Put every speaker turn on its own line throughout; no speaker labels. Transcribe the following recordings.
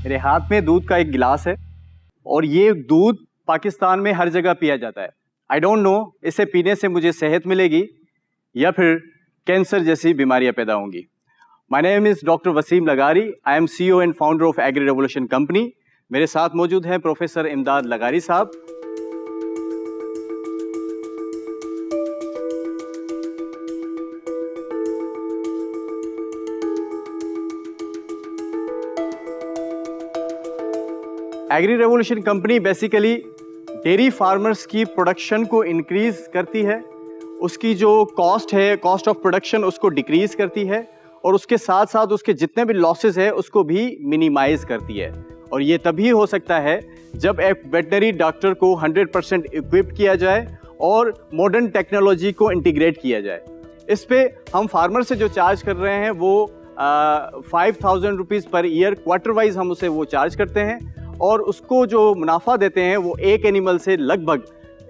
मेरे हाथ में दूध का एक गिलास है और ये दूध पाकिस्तान में हर जगह पिया जाता है। आई डोंट नो इसे पीने से मुझे सेहत मिलेगी या फिर कैंसर जैसी बीमारियां पैदा होंगी। My name is doctor Wasim Lagari. I am CEO and founder of agri revolution company. मेरे साथ मौजूद हैं प्रोफेसर इमदाद लगारी साहब। Agri revolution company basically dairy farmers की प्रोडक्शन को इंक्रीज करती है, उसकी जो कॉस्ट है, कॉस्ट ऑफ प्रोडक्शन, उसको डिक्रीज करती है और उसके साथ साथ उसके जितने भी लॉसेस है उसको भी मिनिमाइज करती है। और ये तभी हो सकता है जब एक वेटनरी डॉक्टर को 100% इक्विप किया जाए और मॉडर्न टेक्नोलॉजी को इंटीग्रेट किया जाए। इस पे हम फार्मर से जो चार्ज कर रहे हैं वो 5,000 rupees per year quarter wise हम उसे वो चार्ज करते हैं और उसको जो मुनाफा देते हैं वो एक एनिमल से लगभग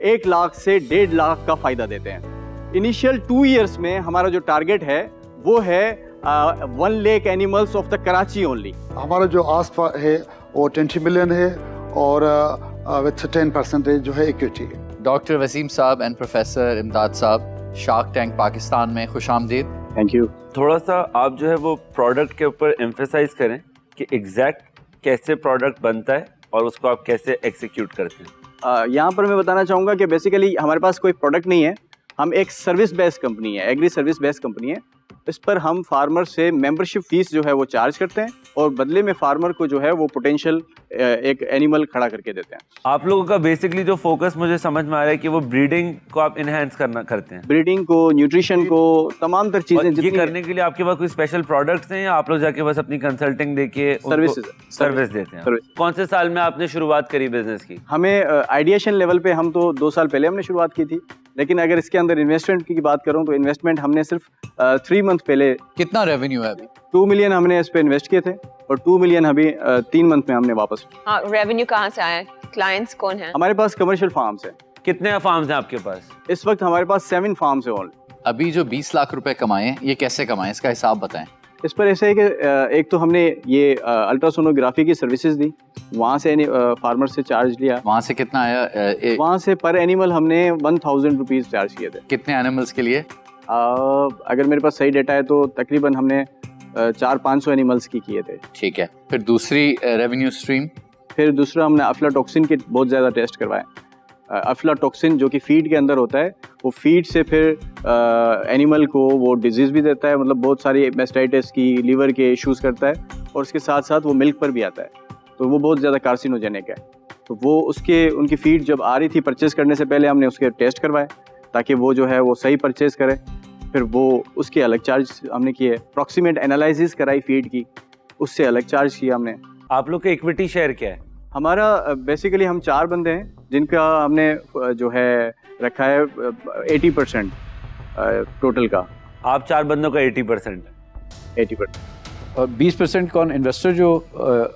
1 लाख से 1.5 लाख का फ़ायदा देते हैं। इनिशियल 2 इयर्स में हमारा जो टारगेट है वो है 1 lakh animals of the Karachi only.
हमारा जो आस्क है वो 20 मिलियन है और विथ 10% जो है इक्विटी।
डॉक्टर वसीम साहब एंड प्रोफेसर इमदाद साहब, शार्क टैंक पाकिस्तान में खुशामदीद।
Thank you.
थोड़ा सा आप जो है वो प्रोडक्ट के ऊपर एम्फेसाइज करें कि एग्जैक्ट कैसे प्रोडक्ट बनता है और उसको आप कैसे एग्जीक्यूट करते हैं।
यहाँ पर मैं बताना चाहूँगा कि बेसिकली हमारे पास कोई प्रोडक्ट नहीं है, हम एक सर्विस बेस्ड कंपनी है, एग्री सर्विस बेस्ड कंपनी है। इस पर हम फार्मर से मेंबरशिप फीस जो है वो चार्ज करते हैं और बदले में फार्मर को जो है वो पोटेंशियल एक एनिमल खड़ा करके देते हैं।
आप लोगों का बेसिकली जो फोकस मुझे समझ में आ रहा है कि वो ब्रीडिंग को आप इनहेंस करते हैं,
ब्रीडिंग को, न्यूट्रिशन को, तमाम तर चीजें।
ये करने के लिए आपके पास कोई स्पेशल प्रोडक्ट्स हैं या आप लोग जाके बस अपनी कंसल्टिंग देके सर्विस देते हैं? कौन से साल में आपने शुरुआत करी बिजनेस की?
हमें आइडिएशन लेवल पे हम तो 2 साल पहले हमने शुरुआत की थी, लेकिन अगर इसके अंदर इन्वेस्टमेंट की बात करूं तो इन्वेस्टमेंट हमने सिर्फ 3 मंथ पहले।
कितना रेवेन्यू है अभी?
2 मिलियन हमने इस पे इन्वेस्ट किए थे और 2 मिलियन अभी 3 मंथ में हमने वापस।
हाँ, रेवेन्यू कहाँ से आया? क्लाइंट्स कौन है?
हमारे पास कमर्शियल फार्म्स है।
कितने फार्म्स हैं आपके पास?
इस वक्त हमारे पास 7 फार्म्स है ऑल।
अभी जो 20 लाख रुपए कमाए, ये कैसे कमाए, इसका हिसाब बताएं।
इस पर ऐसे है कि एक तो हमने ये अल्ट्रासोनोग्राफी की सर्विसेज दी, वहाँ से फार्मर से चार्ज लिया।
वहाँ से कितना आया?
वहाँ से पर एनिमल हमने 1,000 रुपीज़ चार्ज किए थे।
कितने एनिमल्स के लिए?
अगर मेरे पास सही डेटा है तो तकरीबन हमने 400-500 एनिमल्स की किए थे।
ठीक है। फिर दूसरी रेवेन्यू स्ट्रीम?
फिर दूसरा हमने अफ्लाटॉक्सिन के बहुत ज़्यादा टेस्ट करवाए। अफ्लाटॉक्सिन जो कि फीड के अंदर होता है, वो फीड से फिर एनिमल को वो डिजीज़ भी देता है, मतलब बहुत सारी मेस्टाइटिस की, लीवर के इश्यूज़ करता है और उसके साथ साथ वो मिल्क पर भी आता है, तो वो बहुत ज़्यादा कार्सिनोजेनिक है। तो वो उनकी फीड जब आ रही थी परचेज़ करने से पहले हमने उसके टेस्ट करवाए ताकि वो जो है वो सही परचेज़ करे। फिर वो उसके अलग चार्ज हमने किए। प्रॉक्सीमेट एनालिसिस कराई फीड की, उससे अलग चार्ज किया हमने।
आप लोग का इक्विटी शेयर क्या है?
हमारा बेसिकली हम 4 बंदे हैं जिनका हमने जो है रखा है 80% टोटल का।
आप 4 बंदों का 80%?
80%।
और 20% कौन? इन्वेस्टर जो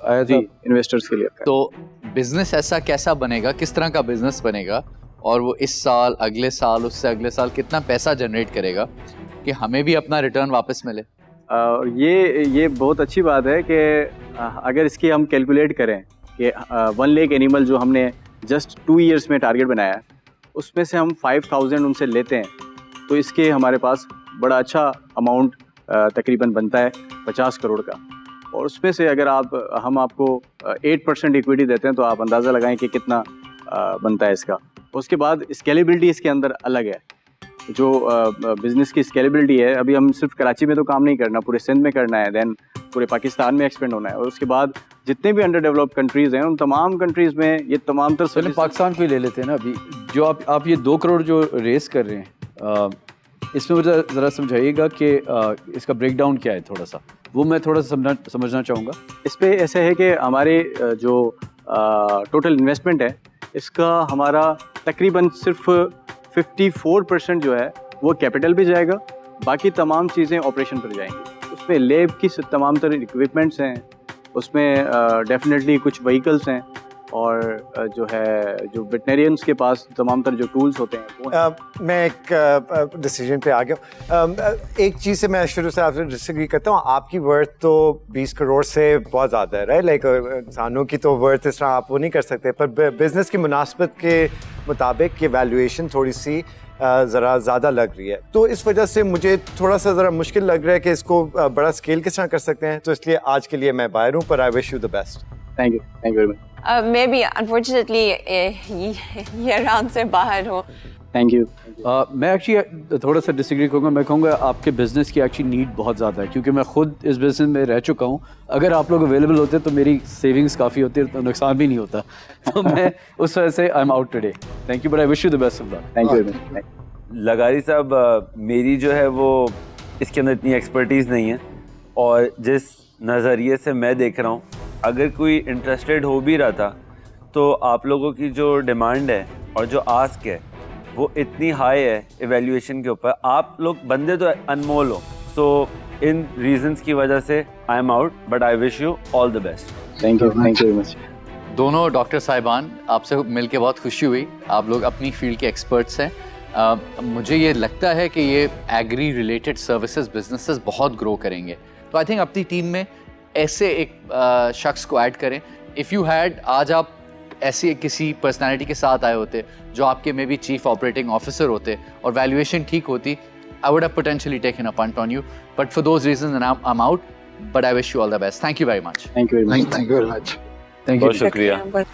आया था
इन्वेस्टर्स के लिए।
तो बिजनेस ऐसा कैसा बनेगा, किस तरह का बिजनेस बनेगा और वो इस साल, अगले साल, उससे अगले साल कितना पैसा जनरेट करेगा कि हमें भी अपना रिटर्न वापस मिले?
ये बहुत अच्छी बात है कि अगर इसकी हम कैलकुलेट करें कि 1 लाख एनिमल जो हमने जस्ट 2 इयर्स में टारगेट बनाया, उसमें से हम 5,000 उनसे लेते हैं तो इसके हमारे पास बड़ा अच्छा अमाउंट तकरीबन बनता है 50 करोड़ का। और उसमें से अगर हम आपको 8% इक्विटी देते हैं तो आप अंदाज़ा लगाएं कि कितना बनता है इसका। उसके बाद स्केलेबिलिटी इसके अंदर अलग है। जो बिज़नेस की स्केलेबिलिटी है, अभी हम सिर्फ कराची में तो काम नहीं करना, पूरे सिंध में करना है, देन पूरे पाकिस्तान में एक्सपेंड होना है और उसके बाद जितने भी अंडर डेवलप्ड कंट्रीज़ हैं उन तमाम कंट्रीज़ में ये तमाम तर
पहले पाकिस्तान पे ले लेते हैं ना। अभी जो आप ये 2 करोड़ जो रेस कर रहे हैं, इसमें मुझे ज़रा समझाइएगा कि इसका ब्रेकडाउन क्या है, थोड़ा सा वो मैं थोड़ा सा समझना चाहूँगा।
इस पे ऐसे है कि हमारे जो टोटल इन्वेस्टमेंट है इसका हमारा तकरीबन सिर्फ 54% जो है वो कैपिटल पे जाएगा, बाकी तमाम चीज़ें ऑपरेशन पर जाएंगी। उसमें लैब की तमाम तरह इक्विपमेंट्स हैं, उसमें डेफिनेटली कुछ व्हीकल्स हैं और जो है जो वेटनेरियंस के पास तमाम तरह जो टूल्स होते हैं वो हैं।
मैं एक डिसीजन पे आ गया हूँ। एक चीज़ से मैं शुरू से आपसे डिसएग्री करता हूँ, आपकी वर्थ तो 20 करोड़ से बहुत ज़्यादा है, राइट? लाइक इंसानों की तो वर्थ इस तरह आप वो नहीं कर सकते, पर बिजनेस की मुनासबत के मुताबिक ये वैल्यूएशन थोड़ी सी ज़रा ज़्यादा लग रही है, तो इस वजह से मुझे थोड़ा सा ज़रा मुश्किल लग रहा है कि इसको बड़ा स्केल किस तरह कर सकते हैं। तो इसलिए आज के लिए मैं बाहर हूँ, पर आई wish you the best.
Thank you very much.
मैं भी अनफॉर्चुनेटली ये राउंड से बाहर हूँ।
Thank you.
मैं एक्चुअली थोड़ा सा डिसएग्री करूँगा। मैं कहूँगा आपके बिज़नेस की एक्चुअली नीड बहुत ज़्यादा है, क्योंकि मैं खुद इस बिज़नेस में रह चुका हूँ। अगर आप लोग अवेलेबल होते तो मेरी सेविंग्स काफ़ी होती है, तो नुकसान भी नहीं होता। तो मैं उस वजह से I am out today. Thank you, but I wish you the best of luck.
Thank you very much.
Lagari साहब, मेरी जो है वो इसके अंदर इतनी एक्सपर्टीज़ नहीं है, और जिस नज़रिए से मैं देख रहा हूँ, अगर कोई इंटरेस्टेड हो भी रहा था तो आप लोगों की जो डिमांड है और जो आस्क है वो इतनी हाई है एवेल्यूएशन के ऊपर। आप लोग बंदे तो अनमोल हो, सो इन रीजंस की वजह से I am out, but I wish you all the best.
Thank you very much.
दोनों डॉक्टर साहिबान, आपसे मिलके बहुत खुशी हुई। आप लोग अपनी फील्ड के एक्सपर्ट्स हैं। मुझे ये लगता है कि ये एग्री रिलेटेड सर्विसेज बिजनेसेस बहुत ग्रो करेंगे। तो आई थिंक अपनी टीम में ऐसे एक शख्स को ऐड करें। इफ़ यू हैड, आज आप ऐसे किसी पर्सनालिटी के साथ आए होते जो आपके में भी चीफ ऑपरेटिंग ऑफिसर होते और वैल्यूएशन ठीक होती, I would have potentially taken a punt on you, but for those reasons I am out, but I wish you all the best. Thank you very much.
Thank you very much.
Thank you very much.
Thank you.
बहुत शुक्रिया।
But